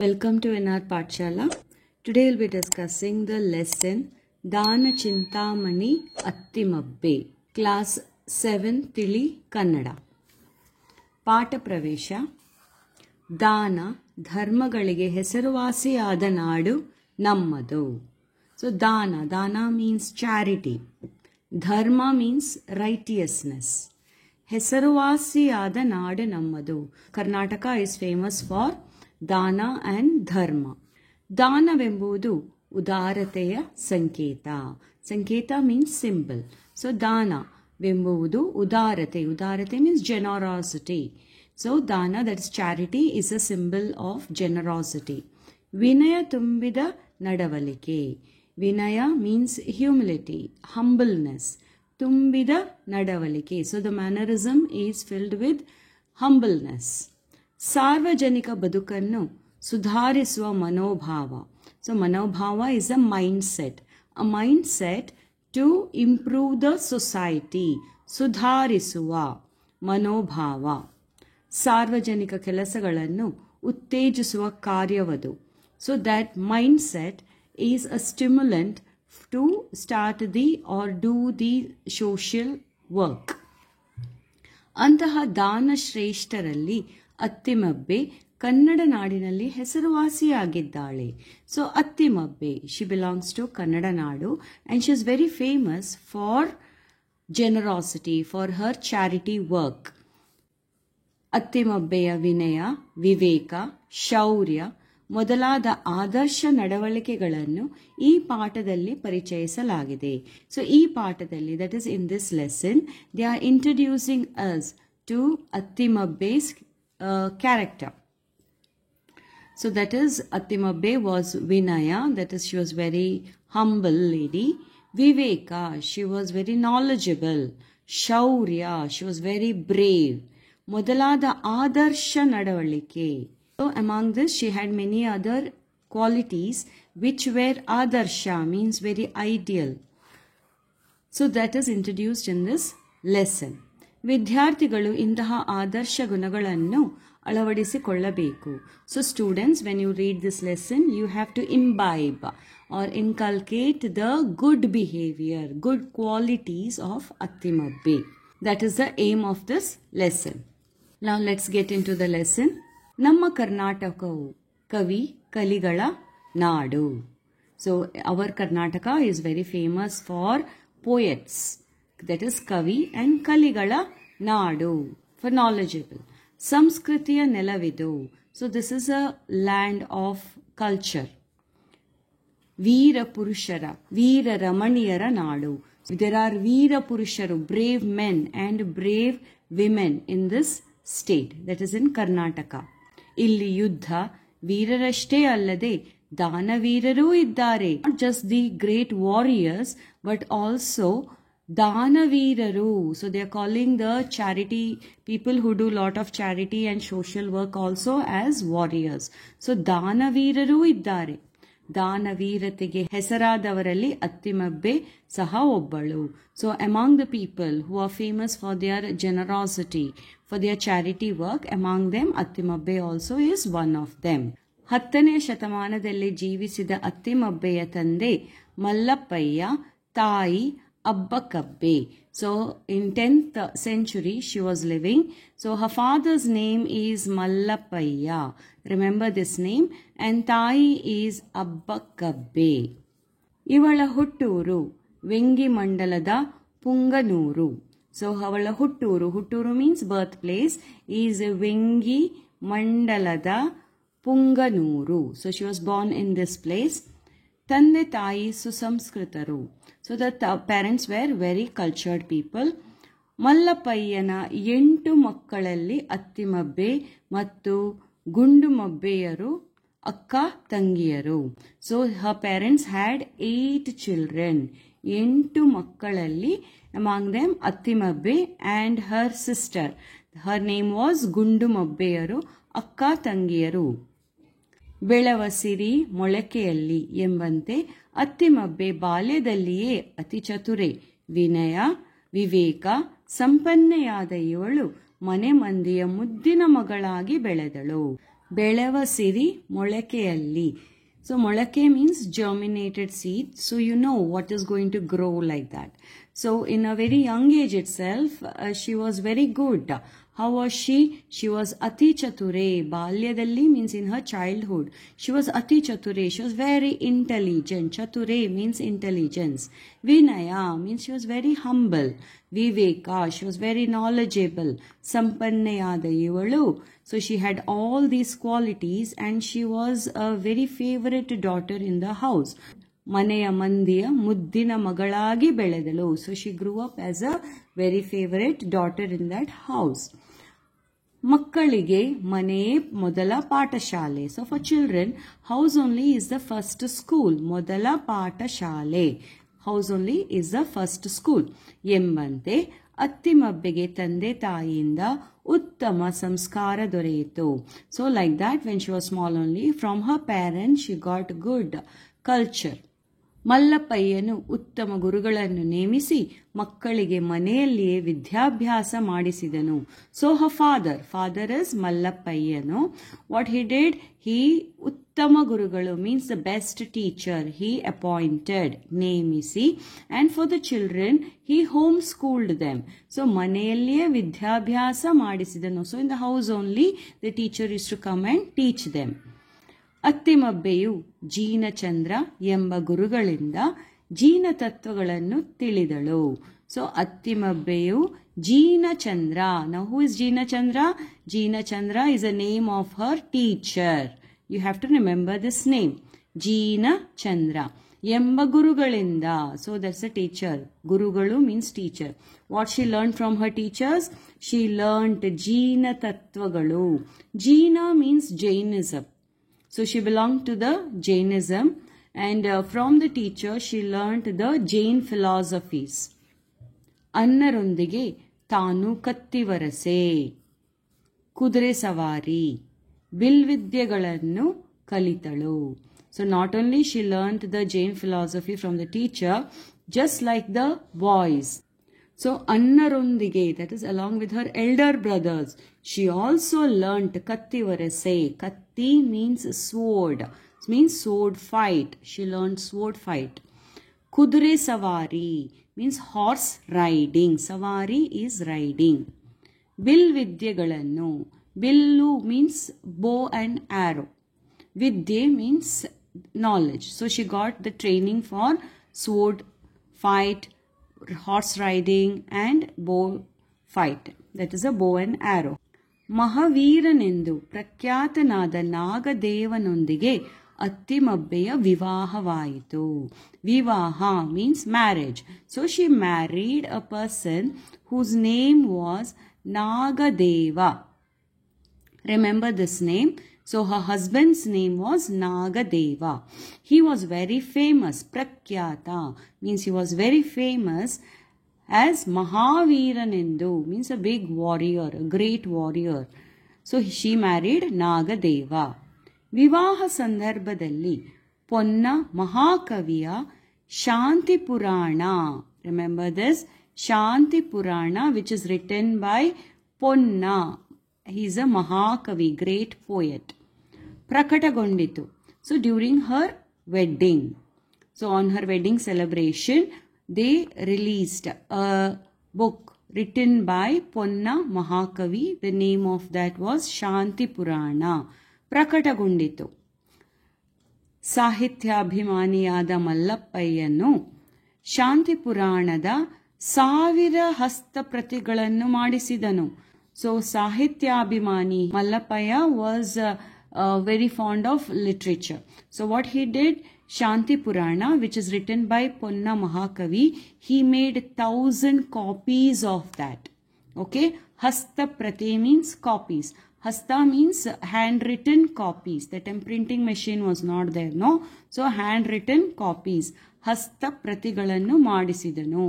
Welcome to NR Pathshala. Today we'll be discussing the lesson Dana Chintamani Attimabbe. Class 7 Tili Kannada. Paಠ ಪ್ರವೇಶ. ದಾನ ಧರ್ಮಗಳಿಗೆ ಹೆಸರುವಾಸಿಯಾದ ನಾಡು ನಮ್ಮದು. So dana means charity. Dharma means righteousness. ಹೆಸರುವಾಸಿಯಾದ ನಾಡು ನಮ್ಮದು. Karnataka is famous for dana and dharma. ದಾನವೆಂಬುದು ಉದಾರತೆಯ ಸಂಕೇತ. Sanketa means symbol. So ದಾನವೆಂಬುದು udarate means generosity. So dana, that is charity, is a symbol of generosity. ವಿನಯ ತುಂಬಿದ ನಡವಳಿಕೆ. Vinaya means humility, humbleness. ತುಂಬಿದ ನಡವಳಿಕೆ. So the mannerism is filled with humbleness. ಸಾರ್ವಜನಿಕ ಬದುಕನ್ನು ಸುಧಾರಿಸುವ ಮನೋಭಾವ. So manobhava is a mindset. A mindset to improve the society. ಸುಧಾರಿಸುವ ಮನೋಭಾವ. ಸಾರ್ವಜನಿಕ ಕೆಲಸಗಳನ್ನು ಉತ್ತೇಜಿಸುವ ಕಾರ್ಯವದು. So that mindset is a stimulant to start the or do the social work. ಅಂತಹ ದಾನ ಶ್ರೇಷ್ಠರಲ್ಲಿ ಅತ್ತಿಮಬ್ಬೆ ಕನ್ನಡ ನಾಡಿನಲ್ಲಿ ಹೆಸರುವಾಸಿಯಾಗಿದ್ದಾಳೆ. So Attimabbe, she belongs to Kannada nadu and she is very famous for generosity, for her charity work. ಅತ್ತಿಮಬ್ಬೆಯ ವಿನಯ, ವಿವೇಕ, ಶೌರ್ಯ ಮೊದಲಾದ ಆದರ್ಶ ನಡವಳಿಕೆಗಳನ್ನು ಈ ಪಾಠದಲ್ಲಿ ಪರಿಚಯಿಸಲಾಗಿದೆ. ಸೊ ಈ ಪಾಠದಲ್ಲಿ, that is in this lesson, they are introducing us to ಅತ್ತಿಮಬ್ಬೆ's character. So that is, Attimabbe was Vinaya, that is, she was very humble lady. Viveka, she was very knowledgeable. Shaurya, she was very brave. ಮೊದಲಾದ ಆದರ್ಶ ನಡವಳಿಕೆ. So among this she had many other qualities which were adarsha, means very ideal. So that is introduced in this lesson. ವಿದ್ಯಾರ್ಥಿಗಳು ಇಂತಹ ಆದರ್ಶ ಗುಣಗಳನ್ನು ಅಳವಡಿಸಿಕೊಳ್ಳಬೇಕು. So students, when you read this lesson, you have to imbibe or inculcate the good behaviour, good qualities of Attimabbe. That is the aim of this lesson. Now let's get into the lesson. ನಮ್ಮ ಕರ್ನಾಟಕವು ಕವಿ ಕಲಿಗಳ ನಾಡು. So our Karnataka is very famous for poets. That is Kavi and Kaligala Nadu, for knowledgeable. Samskritiya Nelavidu. So this is a land of culture. Veera Purushara, Veera Ramaniyara Nadu. There are Veera Purusharu, brave men and brave women in this state, that is in Karnataka. Illi Yuddha, Veerarashte allade, Danaveeraru iddare. Not just the great warriors, but also Danaveeraru. So they are calling the charity people who do lot of charity and social work also as warriors. So Danaveeraru iddare. ದಾನವೀರತೆಗೆ ಹೆಸರಾದವರಲ್ಲಿ ಅತ್ತಿಮಬ್ಬೆ ಸಹ ಒಬ್ಬಳು. So among the people who are famous for their generosity, for their charity work, among them Attimabbe also is one of them. 10ನೇ ಶತಮಾನದಲ್ಲಿ ಜೀವಿಸಿದ ಅತ್ತಿಮಬ್ಬೆಯ ತಂದೆ ಮಲ್ಲಪ್ಪಯ್ಯ, ತಾಯಿ Abbakabbe. So in 10th century she was living. So her father's name is Mallappayya. Remember this name. And Thai is Abbakabbe. Ivala hutturu Vengi Mandalada Punganuru. So Havala hutturu means birthplace, is Vengi Mandalada Punganuru. So she was born in this place. ತಂದೆ ತಾಯಿ ಸುಸಂಸ್ಕೃತರು. So the parents were very cultured people. ಮಲ್ಲಪ್ಪಯ್ಯನ 8 ಮಕ್ಕಳಲ್ಲಿ ಅತ್ತಿಮಬ್ಬೆ ಮತ್ತು ಗುಂಡುಮಬ್ಬೆಯರು ಅಕ್ಕ ತಂಗಿಯರು. So her parents had 8 children. 8 ಮಕ್ಕಳಲ್ಲಿ among them Attimabbe and her sister. Her name was ಗುಂಡುಮಬ್ಬೆಯರು, ಅಕ್ಕ ತಂಗಿಯರು. ಬೆಳವ ಸಿರಿ ಮೊಳಕೆಯಲ್ಲಿ ಎಂಬಂತೆ ಅತ್ತಿಮಬ್ಬೆ ಬಾಲ್ಯದಲ್ಲಿಯೇ ಅತಿ ಚತುರೆ, ವಿನಯ, ವಿವೇಕ ಸಂಪನ್ನೆಯಾದ ಇವಳು ಮನೆ ಮಂದಿಯ ಮುದ್ದಿನ ಮಗಳಾಗಿ ಬೆಳೆದಳು. ಬೆಳೆವ ಸಿರಿ ಮೊಳಕೆಯಲ್ಲಿ. So molake means germinated seed. So you know what is going to grow like that. So in a very young age itself, she was very good. How was she? She was ati chature. Balyadalli means in her childhood. She was ati chature. She was very intelligent. Chature means intelligence. Vinaya means she was very humble. Viveka, she was very knowledgeable. Sampannayada ivalu. So she had all these qualities and she was a very favorite daughter in the house. ಮನೆಯ ಮಂದಿಯ ಮುದ್ದಿನ ಮಗಳಾಗಿ ಬೆಳೆದಳು. So she grew up as a very favorite daughter in that house. ಮಕ್ಕಳಿಗೆ ಮನೆಯೇ ಮೊದಲ ಪಾಠಶಾಲೆ. So for children, house only is the first school. ಮೊದಲ ಪಾಠಶಾಲೆ. House only is the first school. ಎಂಬಂತೆ ಅತ್ತಿಮಬ್ಬೆಗೆ ತಂದೆ ತಾಯಿಯಿಂದ ಉತ್ತಮ ಸಂಸ್ಕಾರ ದೊರೆಯಿತು. So like that, when she was small only, from her parents she got good culture. ಮಲ್ಲಪ್ಪಯ್ಯನು ಉತ್ತಮ ಗುರುಗಳನ್ನು ನೇಮಿಸಿ ಮಕ್ಕಳಿಗೆ ಮನೆಯಲ್ಲಿಯೇ ವಿದ್ಯಾಭ್ಯಾಸ ಮಾಡಿಸಿದನು. So her father is ಮಲ್ಲಪ್ಪಯ್ಯನು. What he did, he ಉತ್ತಮ ಗುರುಗಳು means the best teacher, he appointed, ನೇಮಿಸಿ, and for the children he homeschooled them. So ಮನೆಯಲ್ಲಿಯೇ ವಿದ್ಯಾಭ್ಯಾಸ ಮಾಡಿಸಿದನು. So in the house only the teacher used to come and teach them. ಅತ್ತಿಮಬ್ಬೆಯು ಜೀನಚಂದ್ರ ಎಂಬ ಗುರುಗಳಿಂದ ಜೀನ ತತ್ವಗಳನ್ನು ತಿಳಿದಳು. So ಅತ್ತಿಮಬ್ಬೆಯು ಜೀನಚಂದ್ರ. Now who is Jeenachandra? Jeenachandra is a name of her teacher. You have to remember this name. Jeenachandra ಎಂಬ ಗುರುಗಳಿಂದ. So that's a teacher. ಗುರುಗಳು means teacher. What she learned from her teachers? She learned ಜೀನ ತತ್ವಗಳು. Jeena means Jainism. So she belonged to the Jainism and from the teacher she learnt the Jain philosophies. ಅನ್ನರೊಂದಿಗೆ ತಾನು ಕತ್ತಿವರಸೆ, ಕುದುರೆ ಸವಾರಿ, ಬಿಲ್ವಿದ್ಯೆಗಳನ್ನು ಕಲಿತಳು. So not only she learnt the Jain philosophy from the teacher, just like the boys. So ಅನ್ನರೊಂದಿಗೆ, that is along with her elder brothers, she also learnt kattivarase. Katti means sword. It means sword fight. She learnt sword fight. Kudure savari means horse riding. Savari is riding. Bil vidyegalannu. Billu means bow and arrow. Vidye means knowledge. So she got the training for sword fight, horse riding and bow fight. That is a bow and arrow. ಮಹಾವೀರನೆಂದು ಪ್ರಖ್ಯಾತನಾದ ನಾಗದೇವನೊಂದಿಗೆ ಅತ್ತಿಮಬ್ಬೆಯ ವಿವಾಹವಾಯಿತು. ವಿವಾಹ means marriage. So she married a person whose name was Nagadeva. Remember this name. So her husband's name was Nagadeva. He was very famous. Prakhyata means he was very famous as Mahaviranendu, means a big warrior, a great warrior. So she married Nagadeva. ವಿವಾಹ ಸಂದರ್ಭದಲ್ಲಿ ಪೊನ್ನ ಮಹಾಕವಿಯ ಶಾಂತಿ ಪುರಾಣ, remember this, ಶಾಂತಿ ಪುರಾಣ which is written by Ponna. He is a Mahakavi, great poet. ಪ್ರಕಟಗೊಂಡಿತು. So during her wedding, so on her wedding celebration, they released a book written by Ponna Mahakavi. The name of that was Shanti Purana. ಪ್ರಕಟಗೊಂಡಿತು. ಸಾಹಿತ್ಯಾಭಿಮಾನಿಯಾದ ಮಲ್ಲಪ್ಪಯ್ಯನು ಶಾಂತಿ ಪುರಾಣದ 1000 ಹಸ್ತಪ್ರತಿಗಳನ್ನು ಮಾಡಿಸಿದನು. So ಸಾಹಿತ್ಯಾಭಿಮಾನಿ Mallappayya was very fond of literature. So what he did, Shanti Purana, which is written by Ponna Mahakavi, he made 1000 copies of that. Okay, Hasta Prati means copies. Hasta means handwritten copies. The printing machine was not there, no? So handwritten copies. Hasta Pratigalannu ಮಾಡಿಸಿದನು.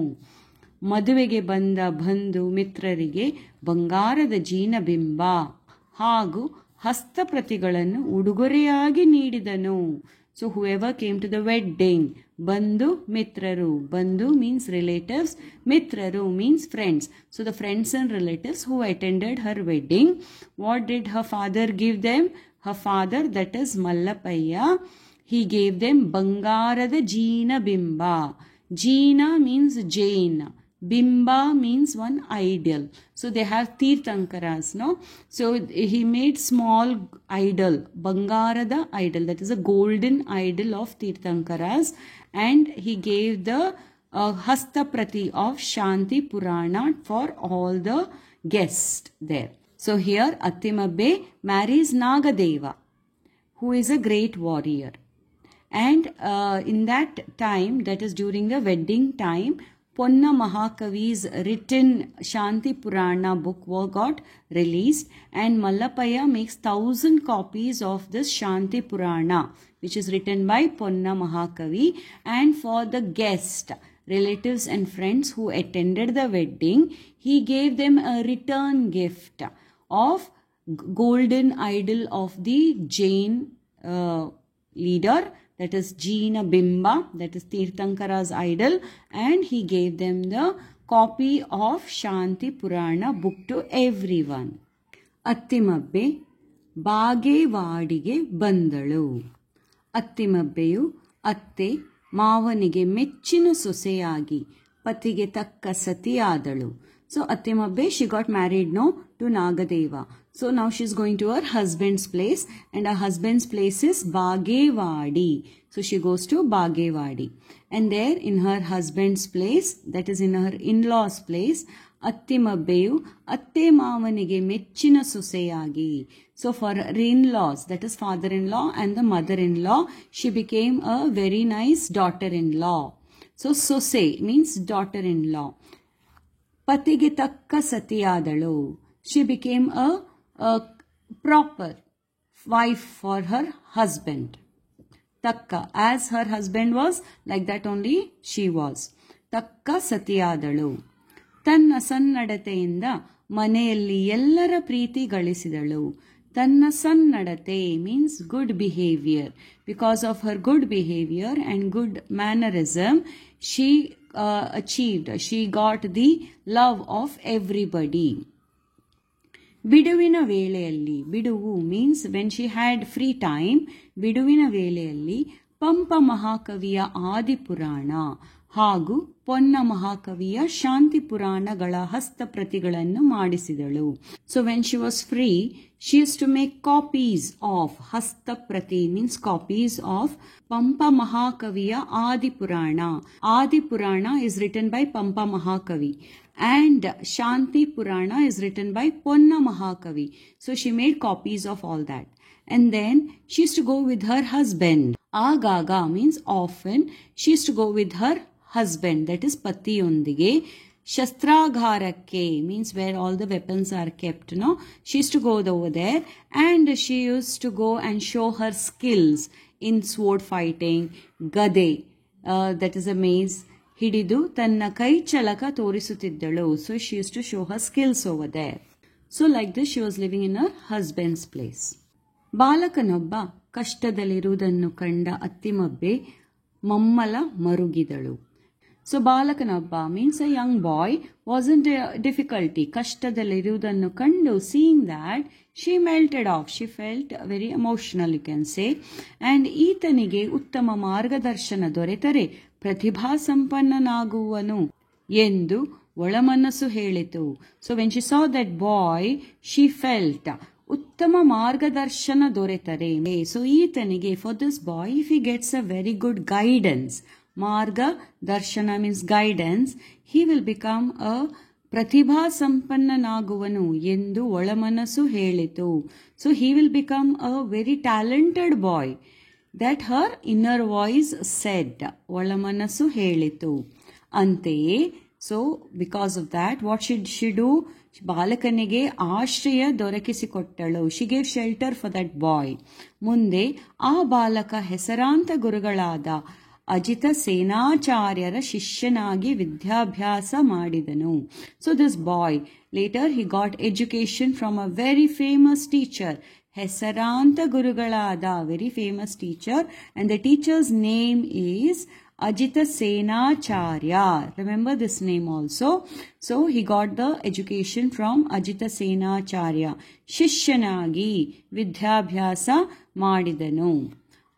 ಮದುವೆಗೆ ಬಂದ ಬಂಧು ಮಿತ್ರರಿಗೆ ಬಂಗಾರದ ಜೀನಬಿಂಬ ಹಾಗೂ ಹಸ್ತಪ್ರತಿಗಳನ್ನು ಉಡುಗೊರೆಯಾಗಿ ನೀಡಿದನು. So whoever came to the wedding, ಬಂಧು ಮಿತ್ರರು, ಬಂಧು means relatives, mitraru means friends. So the friends and relatives who attended her wedding, what did her father give them? her father, that is Mallapaya, he gave them Bangarada Jeena Bimba. Jeena means Jain. Bimba means one idol. So they have Tirthankaras, no? So he made small idol, Bangarada idol, that is a golden idol of Tirthankaras, and he gave the Hastaprati of Shanti Purana for all the guests there. So here Attimabbe marries Nagadeva, who is a great warrior. And in that time, that is during the wedding time, Ponna Mahakavi's written Shanti Purana book got released, and Mallapaya makes 1,000 copies of this Shanti Purana, which is written by Ponna Mahakavi. And for the guest, relatives and friends who attended the wedding, he gave them a return gift of golden idol of the Jain leader, that is Jeena Bimba, that is Tirthankara's idol, and he gave them the copy of Shanti Purana book to everyone. Attimabbe ಬಾಗೇವಾಡಿಗೆ ಬಂದಳು. ಅತ್ತಿಮಬ್ಬೆಯು ಅತ್ತೆ ಮಾವನಿಗೆ ಮೆಚ್ಚಿನ ಸೊಸೆಯಾಗಿ ಪತಿಗೆ ತಕ್ಕ ಸತಿಯಾದಳು. So Attimabbe, she got married now to Nagadeva. So now she's going to her husband's place, and her husband's place is Bagewadi. So she goes to Bagewadi. And there in her husband's place, that is in her in-law's place, Attimabbeyu atte mavanige mechchina soseyagi. So for her in-laws, that is father-in-law and the mother-in-law, she became a very nice daughter-in-law. So sose means daughter-in-law. Patige takka satiyadalu. She became a proper wife for her husband. Takka, as her husband was, like that only she was. Takka satiyadalu. ತನ್ನ ಸನ್ನಡತೆಯಿಂದ ಮನೆಯಲ್ಲಿ ಎಲ್ಲರ ಪ್ರೀತಿ ಗಳಿಸಿದಳು. ತನ್ನ ಸನ್ನಡತೆ means good behavior. Because of her good behavior and good mannerism, she got the love of everybody. ಬಿಡುವಿನ ವೇಳೆಯಲ್ಲಿ, ಬಿಡುವು means when she had free time, ಬಿಡುವಿನ ವೇಳೆಯಲ್ಲಿ ಪಂಪ ಮಹಾಕವಿಯ ಆದಿಪುರಾಣ ಹಾಗೂ ಪೊನ್ನ ಮಹಾಕವಿಯ ಶಾಂತಿ ಪುರಾಣಗಳ ಹಸ್ತಪ್ರತಿಗಳನ್ನು ಮಾಡಿಸಿದಳು. So when she was free, she used to make copies of hastaprati, means copies of Pampa Mahakaviya Adi Purana. Adi Purana is written by Pampa Mahakavi, and Shanti Purana is written by Ponna Mahakavi. So she made copies of all that. And then she used to go with her husband. Agaga means often. She used to go with her husband, that is patiyondige. Shastragarakke means where all the weapons are kept, no? She used to go over there, and she used to go and show her skills in sword fighting, gade, that is a mace, hididu tanna kai chalaka torisutiddಳು. So she used to show her skills over there. So like this she was living in her husband's place. ಬಾಲಕನೊಬ್ಬ ಕಷ್ಟದಲ್ಲಿರುವುದನ್ನು ಕಂಡ Attimabbe ಮಮ್ಮಲ ಮರುಗಿದಳು. So ಬಾಲಕನೊಬ್ಬ means a young boy was in difficulty. ಕಷ್ಟದಲ್ಲಿರುವುದನ್ನು ಕಂಡು, seeing that, she melted off. She felt very emotional, you can say. And ಈತನಿಗೆ ಉತ್ತಮ ಮಾರ್ಗದರ್ಶನ ದೊರೆತರೆ ಪ್ರತಿಭಾ ಸಂಪನ್ನನಾಗುವನು ಎಂದು ಒಳಮನಸ್ಸು ಹೇಳಿತು. So when she saw that boy, she felt ಉತ್ತಮ ಮಾರ್ಗದರ್ಶನ ದೊರೆತರೆ. So ಈತನಿಗೆ, for this boy, if he gets a very good guidance, Marga Darshana means guidance, he will become a Pratibha Sampannanaguvanu ಎಂದು ಒಳಮನಸ್ಸು ಹೇಳಿತು. So he will become a very talented boy. That her inner voice said. ಒಳಮನಸ್ಸು ಹೇಳಿತು. ಅಂತೆಯೇ, so because of that, what should she do? ಬಾಲಕನಿಗೆ ಆಶ್ರಯ ದೊರಕಿಸಿಕೊಟ್ಟಳು. She gave shelter for that boy. ಮುಂದೆ ಆ ಬಾಲಕ ಹೆಸರಾಂತ ಗುರುಗಳಾದ ಅಜಿತ ಸೇನಾಚಾರ್ಯರ ಶಿಷ್ಯನಾಗಿ ವಿದ್ಯಾಭ್ಯಾಸ ಮಾಡಿದನು. So this boy, later he got education from a very famous teacher, ಹೆಸರಾಂತ ಗುರುಗಳಾದ very famous teacher, and the teacher's name is Ajita Senacharya. Remember this name also. So he got the education from Ajita Senacharya. ಶಿಷ್ಯನಾಗಿ ವಿದ್ಯಾಭ್ಯಾಸ ಮಾಡಿದನು.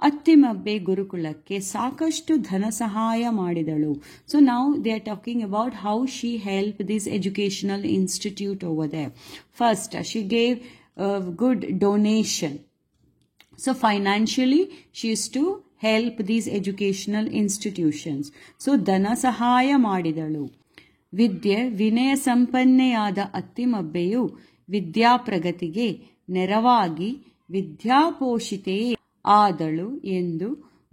ಅತ್ತಿಮಬ್ಬೆ ಗುರುಕುಲಕ್ಕೆ ಸಾಕಷ್ಟು ಧನ ಸಹಾಯ ಮಾಡಿದಳು. So now they are talking about how she helped this educational institute over there. First, she gave a good donation. So financially, she used to help these educational institutions. So ಧನ ಸಹಾಯ ಮಾಡಿದಳು. ವಿನಯ ಸಂಪನ್ನೆಯಾದ ಅತ್ತಿಮಬ್ಬೆಯು ವಿದ್ಯಾಪ್ರಗತಿಗೆ ನೆರವಾಗಿ ವಿದ್ಯಾಪೋಷಿತೆ ಆದಳು ಎಂದು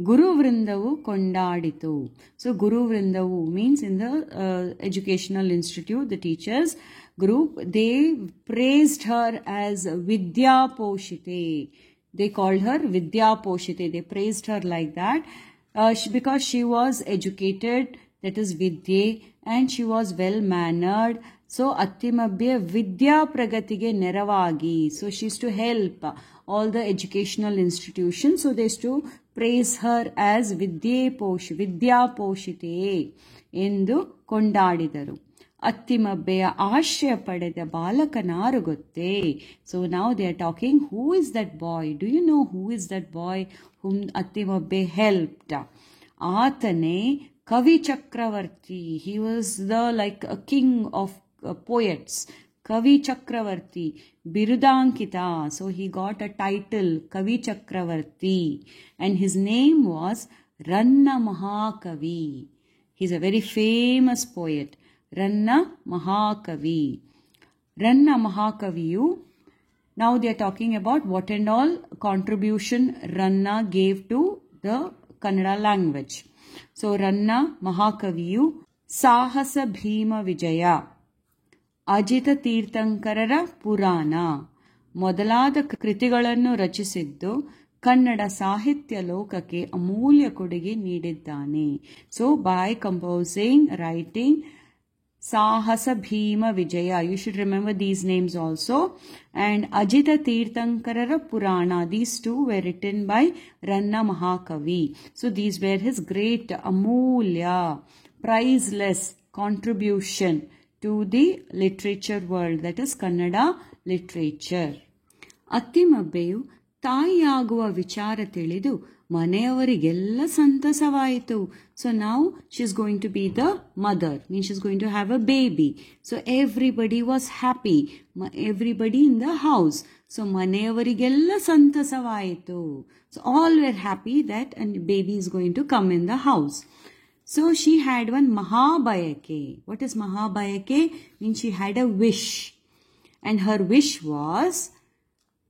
ಗುರುವೃಂದವು ಕೊಂಡಾಡಿತು. ಸೊ ಗುರುವೃಂದವು means in the educational institute, the teachers group, they praised her as Vidyaposhite. They called her Vidyaposhite. They praised her like that because she was educated, that is Vidye, and she was well mannered. So Attimabbe Vidya Pragatike Neravagi. So she used to help all the educational institutions. So they used to praise her as Vidyaposhite ಎಂದು ಕೊಂಡಾಡಿದರು. ಅತ್ತಿಮಬ್ಬೆಯ ಆಶ್ರಯ ಪಡೆದ ಬಾಲಕನಾರು ಗೊತ್ತೇ? So ನಾವು they are talking, who is that boy? Do you know who is that boy whom Attimabbe helped? ಆತನೇ Kavi Chakravarti. He was the like a king of poets. Kavi Chakravarti, ಬಿರುದಾಂಕಿತ. So he got a title Kavi Chakravarti, and his name was Ranna Mahakavi. He is a very famous poet, Ranna Mahakavi. Ranna ಮಹಾಕವಿಯು, now they are talking about what and all contribution Ranna gave to the Kannada language. So Ranna ಮಹಾಕವಿಯು ಸಾಹಸ ಭೀಮ ವಿಜಯ, ಅಜಿತ ತೀರ್ಥಂಕರರ ಪುರಾಣ ಮೊದಲಾದ ಕೃತಿಗಳನ್ನು ರಚಿಸಿದ್ದು ಕನ್ನಡ ಸಾಹಿತ್ಯ ಲೋಕಕ್ಕೆ ಅಮೂಲ್ಯ ಕೊಡುಗೆ ನೀಡಿದ್ದಾನೆ. So by composing, writing Sahasa Bhima Vijaya, you should remember these names also, and Ajita Tirthankarara Purana, these two were written by Ranna Mahakavi. So these were his great amulya, priceless contribution to the literature world, that is Kannada literature. ಅತ್ತಿಮಬ್ಬೆಯು ತಾಯಿಯಾಗುವ ವಿಚಾರ ತಿಳಿದು ಮನೆಯವರಿಗೆಲ್ಲ ಸಂತಸವಾಯಿತು. So ನಾವು she is going to be the mother, means she is going to have a baby. So everybody was happy, everybody in the house. So ಮನೆಯವರಿಗೆಲ್ಲ ಸಂತಸವಾಯಿತು. So all were happy that and baby is going to come in the house. So she had one ಮಹಾಬಯಕೆ. What is mahabayake? Means she had a wish, and her wish was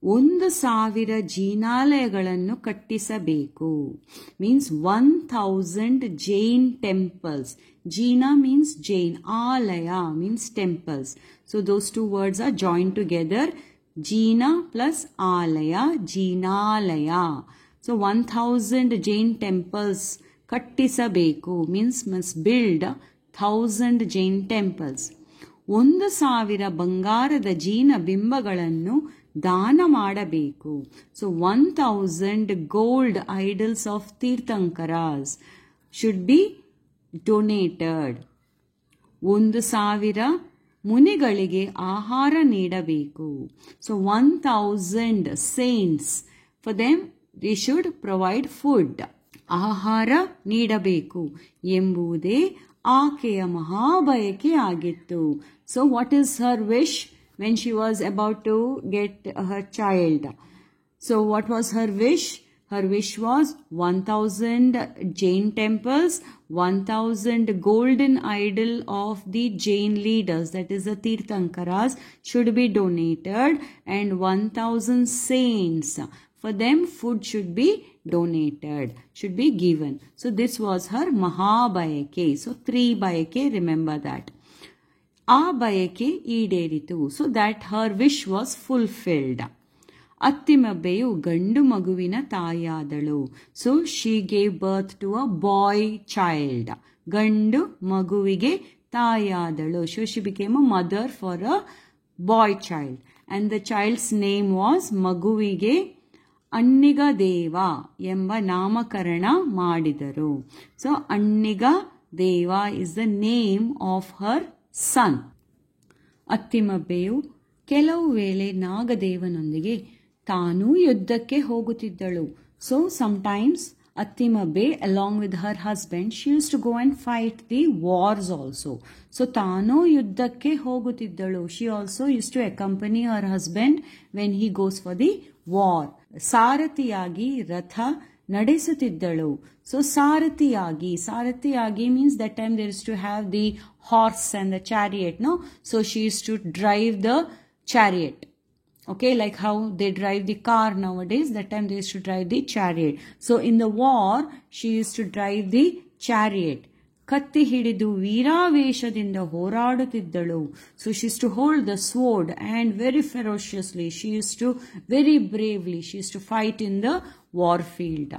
1,000 ಜಿನಾಲಯಗಳನ್ನು ಕಟ್ಟಿಸಬೇಕು. Means 1,000 Jain temples. Jina means Jain, alaya means temples. So those two words are joined together. Jina plus alaya, Jinalaya. So 1,000 Jain temples ಕಟ್ಟಿಸಬೇಕು means must build 1,000 Jain temples. 1,000 ಬಂಗಾರದ ಜೀನ ಬಿಂಬಗಳನ್ನು ದಾನ ಮಾಡಬೇಕು. So 1,000 gold idols of Tirthankaras should be donated. 1,000 ಮುನಿಗಳಿಗೆ ಆಹಾರ ನೀಡಬೇಕು. So 1,000 saints, for them they should provide food. ಆಹಾರ ನೀಡಬೇಕು ಎಂಬುದೇ ಆಕೆಯ ಮಹಾಬಯಕೆ ಆಗಿತ್ತು. So what is her wish when she was about to get her child? So what was her wish? Her wish was 1,000 Jain temples, 1,000 golden idol of the Jain leaders, that is the Tirthankaras, should be donated, and 1,000 saints, for them food should be donated, should be given. So this was her Mahabayake. So 3 Bayake, remember that. ಆ ಬಯಕೆ ಈಡೇರಿತು. So that her wish was fulfilled. ಅತ್ತಿಮಬ್ಬೆಯು ಗಂಡು ಮಗುವಿನ ತಾಯಿಯಾದಳು. So she gave birth to a boy child. ಗಂಡು ಮಗುವಿಗೆ ತಾಯಿಯಾದಳು. So she became a mother for a boy child, and the child's name was, ಮಗುವಿಗೆ ಅಣ್ಣಿಗ ದೇವ ಎಂಬ ನಾಮಕರಣ ಮಾಡಿದರು. So Anniga Deva is the name of her son. ಅತ್ತಿಮಬ್ಬೆಯು ಕೆಲವು ವೇಳೆ ನಾಗದೇವನೊಂದಿಗೆ ತಾನೂ ಯುದ್ಧಕ್ಕೆ ಹೋಗುತ್ತಿದ್ದಳು. So sometimes Attimabbe along with her husband she used to go and fight the wars also. So ತಾನೂ ಯುದ್ಧಕ್ಕೆ ಹೋಗುತ್ತಿದ್ದಳು. She also used to accompany her husband when he goes for the war. ಸಾರಥಿಯಾಗಿ ರಥ ನಡೆಸುತ್ತಿದ್ದಳು. So ಸಾರಥಿಯಾಗಿ means that time there used to have the horse and the chariot, no? So she used to drive the chariot. Okay, like how they drive the car nowadays, that time they used to drive the chariot. So in the war, she used to drive the chariot. ಕತ್ತಿ ಹಿಡಿದು ವೀರಾವೇಶದಿಂದ ಹೋರಾಡುತ್ತಿದ್ದಳು. So she used to hold the sword and very ferociously, she used to very bravely, she used to fight in the war field.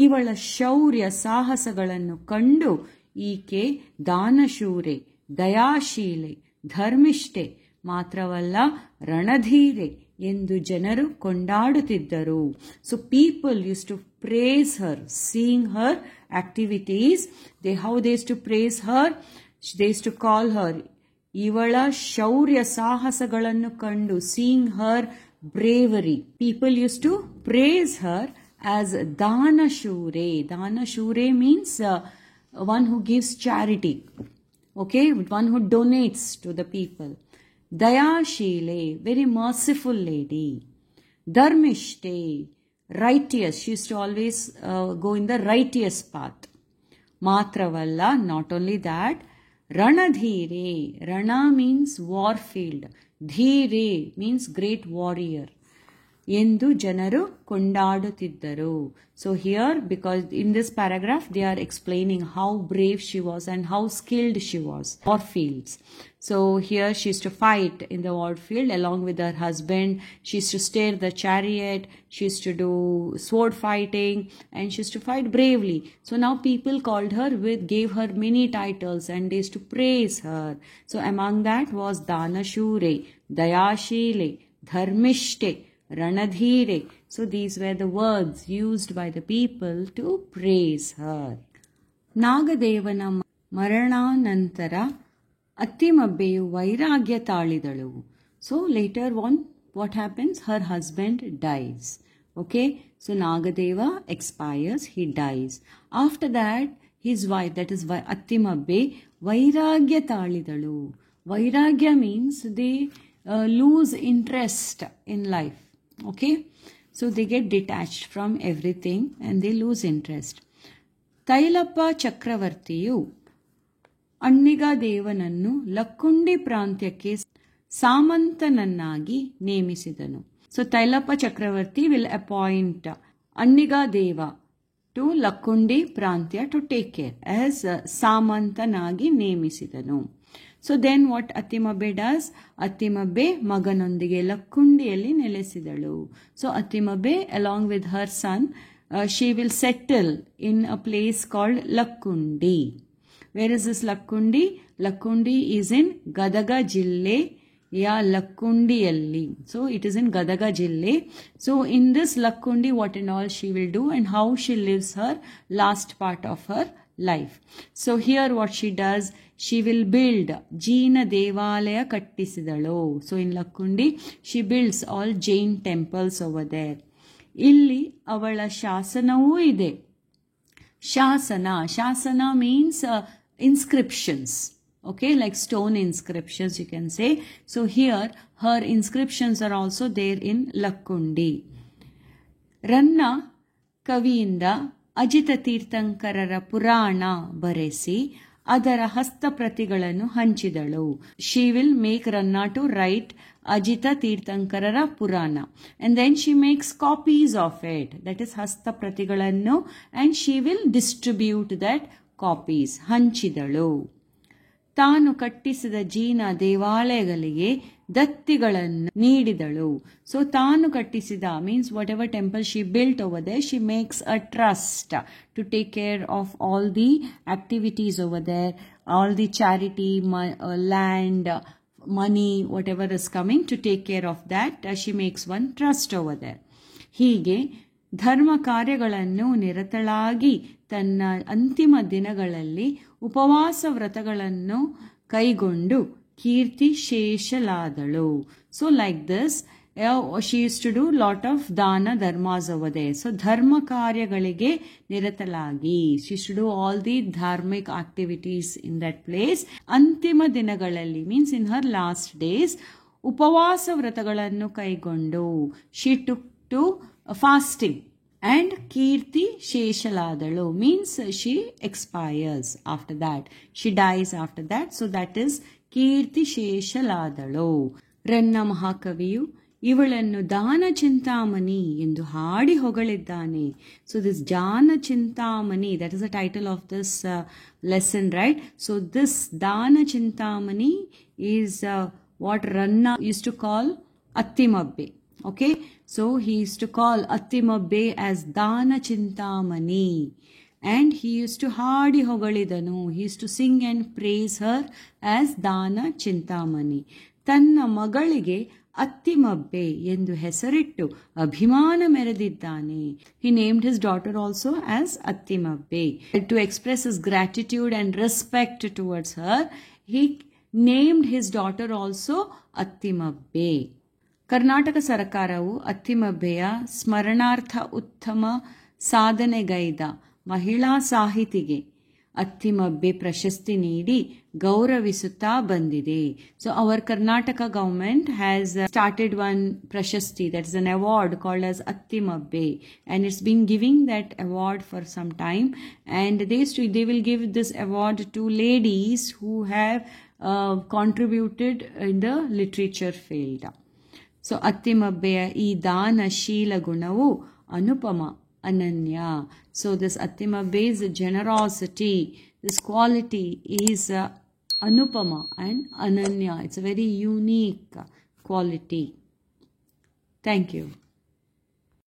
ಇವಳ ಶೌರ್ಯ ಸಾಹಸಗಳನ್ನು ಕಂಡು ಈಕೆ ದಾನಶೂರೆ, ದಯಾಶೀಲೆ, ಧರ್ಮಿಷ್ಠೆ ಮಾತ್ರವಲ್ಲ ರಣಧೀರೆ ಎಂದು ಜನರು ಕೊಂಡಾಡುತ್ತಿದ್ದರು. So people use to praise her, seeing her activities. How they used to praise her? They used to call her, ಇವಳ ಶೌರ್ಯ ಸಾಹಸಗಳನ್ನು ಕಂಡು, seeing her bravery, people used to praise her as Danashure. Danashure means one who gives charity. Okay, one who donates to the people. Dayashile, very merciful lady. Dharmishte, righteous. She used to always go in the righteous path. Matravalla, not only that, Ranadhire. Rana means war field. Dhire means great warrior. ಎಂದು ಜನರು ಕೊಂಡಾಡುತ್ತಿದ್ದರು. So here, because in this paragraph they are explaining how brave she was and how skilled she was. War fields. So here she used to fight in the war field along with her husband. She used to steer the chariot. She used to do sword fighting and she used to fight bravely. So now people called her gave her many titles and they used to praise her. So among that was Danashure, Dayashile, Dharmishte, Ranadhire. So these were the words used by the people to praise her. ನಾಗದೇವನ ಮರಣಾನಂತರ ಅತ್ತಿಮಬ್ಬೆಯು ವೈರಾಗ್ಯ ತಾಳಿದಳು. So later on what happens? Her husband dies. Okay, so Nagadeva expires, he dies. After that his wife, that is Attimabbe, vairagya talidalu. Vairagya means they lose interest in life. Okay, so they get detached from everything and they lose interest. Tailappa ಚಕ್ರವರ್ತಿಯು Anniga ದೇವನನ್ನು Lakkundi ಪ್ರಾಂತ್ಯಕ್ಕೆ ಸಾಮಂತನನ್ನಾಗಿ ನೇಮಿಸಿದನು. So Tailappa Chakravarti will appoint Anniga Deva to Lakkundi prantya to take care as ಸಾಮಂತನಾಗಿ ನೇಮಿಸಿದನು. So then what Attimabbe does? Attimabbe ಮಗನೊಂದಿಗೆ ಲಕ್ಕುಂಡಿಯಲ್ಲಿ ನೆಲೆಸಿದಳು. So Attimabbe along with her son she will settle in a place called Lakkundi. Where is this Lakkundi? Lakkundi is in Gadaga Jille, Lakkundiyalli. So it is in Gadaga Jille. So in this Lakkundi, what and all she will do and how she lives her last part of her life. So here what she does, she will build Jaina Devalaya Kattisidalu. So in Lakkundi, she builds all Jain temples over there. ಇಲ್ಲಿ ಅವಳ ಶಾಸನವೂ ಇದೆ. ಶಾಸನ means inscriptions. Okay, like stone inscriptions you can say. So here her inscriptions are also there in Lakkundi. ರನ್ನ ಕವಿಯಿಂದ ಅಜಿತ ತೀರ್ಥಂಕರರ ಪುರಾಣ ಬರೆಸಿ ಅದರ ಹಸ್ತಪ್ರತಿಗಳನ್ನು ಹಂಚಿದಳು. She will make Ranna to write Ajita Tirthankarara Purana and then she makes copies of it, that is ಹಸ್ತಪ್ರತಿಗಳನ್ನು, and she will distribute that copies. ಹಂಚಿದಳು. ತಾನು ಕಟ್ಟಿಸಿದ ಜೀನ ದೇವಾಲಯಗಳಿಗೆ ದತ್ತಿಗಳನ್ನು ನೀಡಿದಳು. So ತಾನು ಕಟ್ಟಿಸಿದ means whatever temple she built over there, she makes a trust to take care of all the activities over there, all the charity, land, money, whatever is coming, to take care of that. She makes one trust over there. ಹೀಗೆ ಧರ್ಮ ಕಾರ್ಯಗಳನ್ನು ನಿರತಳಾಗಿ ತನ್ನ ಅಂತಿಮ ದಿನಗಳಲ್ಲಿ ಉಪವಾಸ ವ್ರತಗಳನ್ನು ಕೈಗೊಂಡು ಕೀರ್ತಿ ಶೇಷಲಾದಳು. So like this she used to do lot of dana dharmas over there. So ಧರ್ಮ ಕಾರ್ಯಗಳಿಗೆ ನಿರತಳಾಗಿ she used to do all the dharmic activities in that place. ಅಂತಿಮ ದಿನಗಳಲ್ಲಿ means in her last days ಉಪವಾಸ ವ್ರತಗಳನ್ನು ಕೈಗೊಂಡು she took to fasting and Keerthi ಶೇಷಲಾದಳು means she expires after that, she dies after that. So that is ಕೀರ್ತಿ ಶೇಷಲಾದಳು. ರನ್ನ ಮಹಾಕವಿಯು ಇವಳನ್ನು ದಾನ ಚಿಂತಾಮಣಿ ಎಂದು ಹಾಡಿ ಹೊಗಳಿದ್ದಾನೆ. So this ದಾನ Chintamani, that is the title of this lesson, right? So this ದಾನ Chintamani is what Ranna used to call Attimabbe. Okay, so he used to call Attimabbe as Dana Chintamani, and he used to hardi hogalidanu, he used to sing and praise her as Dana Chintamani. ತನ್ನ ಮಗಳಿಗೆ ಅತ್ತಿಮಬ್ಬೆ ಎಂದು ಹೆಸರಿಟ್ಟು ಅಭಿಮಾನ ಮೆರೆದಿದ್ದಾನೆ. He named his daughter also as Attimabbe. To express his gratitude and respect towards her, he named his daughter also Attimabbe. Karnataka ಸರ್ಕಾರವು ಅತ್ತಿಮಬ್ಬೆಯ ಸ್ಮರಣಾರ್ಥ ಉತ್ತಮ ಸಾಧನೆಗೈದ ಮಹಿಳಾ ಸಾಹಿತಿಗೆ ಅತ್ತಿಮಬ್ಬೆ ಪ್ರಶಸ್ತಿ ನೀಡಿ ಗೌರವಿಸುತ್ತಾ ಬಂದಿದೆ. So our Karnataka government has started one prashasti, that is an award called as Attimabbe, and it's been giving that award for some time, and they will give this award to ladies who have contributed in the literature field. So ಅತ್ತಿಮಬ್ಬೆಯ ಈ ದಾನಶೀಲ ಗುಣವು ಅನುಪಮ, ಅನನ್ಯ. So this Attimabbe's generosity, this quality is anupama and ananya. It's a very unique quality. Thank you.